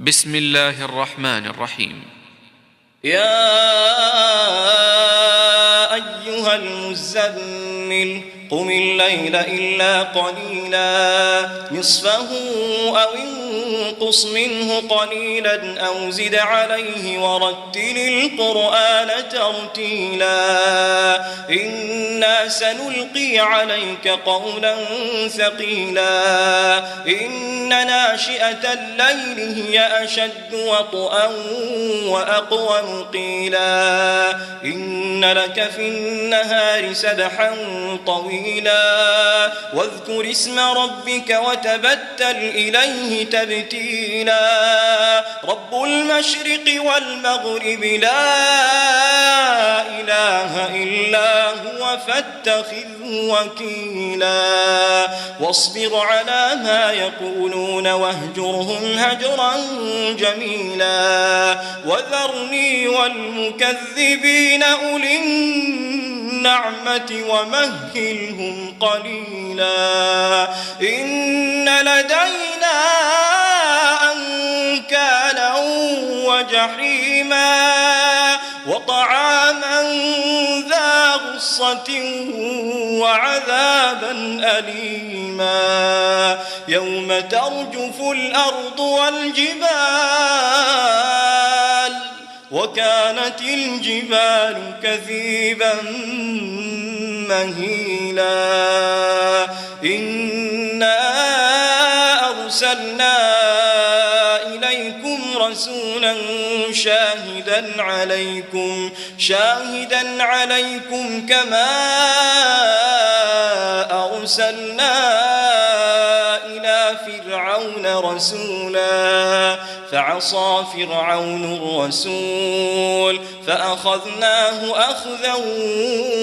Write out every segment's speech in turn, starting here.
بسم الله الرحمن الرحيم. يا أيها المزمل قم الليل إلا قليلا نصفه أو انقص منه قليلا أو زد عليه ورتل القرآن ترتيلا إنا سنلقي عليك قولا ثقيلا إن ناشئة الليل هي أشد وطئا وأقوم قيلا إن لك في النهار سبحا طويلا واذكر اسم ربك وتبتل إليه تبتيلا رب المشرق والمغرب لا إله إلا هو فاتخذه وكيلا واصبر على ما يقولون واهجرهم هجرا جميلا وذرني والمكذبين أولي النعمة ومهلهم قليلا إن لدينا أنكالا وجحيما وطعاما ذا غصة وعذابا أليما يوم ترجف الأرض والجبال وكانت الجبال كثيبا مهيلا إنا أرسلنا إليكم رسولا شاهدا عليكم كما أرسلنا إلى فرعون رسولا فعصى فرعون الرسول فأخذناه أخذا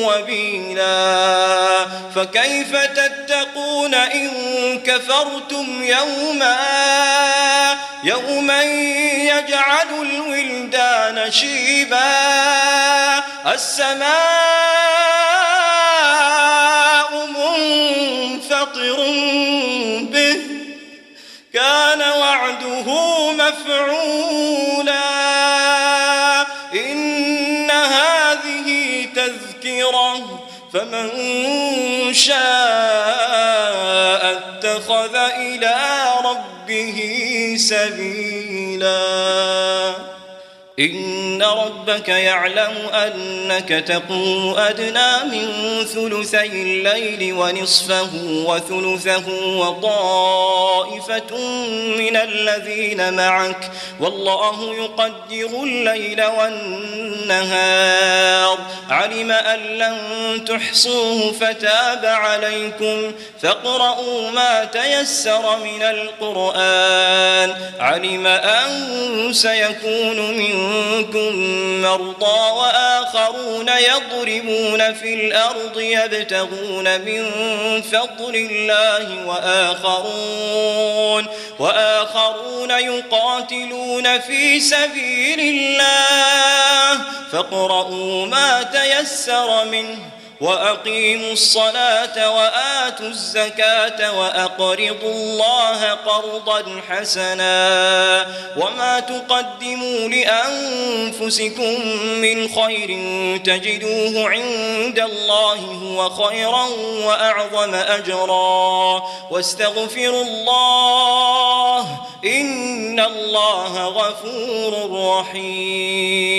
وبيلا فكيف تتقون إن كفرتم يوما يجعل الولدان شيبا السماء منفطر به كان وعده مفعولا إن هذه تذكرة فمن شاء اتخذ إلى ربه سبيلا إن ربك يعلم أنك تقوم أدنى من ثلثي الليل ونصفه وثلثه وطائفة من الذين معك والله يقدر الليل والنهار علم أن لن تحصوه فتاب عليكم فاقرؤوا ما تيسر من القرآن علم أن سيكون منكم مرضى وآخرون يضربون في الأرض يبتغون من فضل الله وآخرون يقاتلون في سبيل الله فاقرؤوا ما تيسر منه وأقيموا الصلاة وآتوا الزكاة وأقرضوا الله قرضا حسنا وما تقدموا لأنفسكم من خير تجدوه عند الله هو خيرا وأعظم أجرا واستغفروا الله إن الله غفور رحيم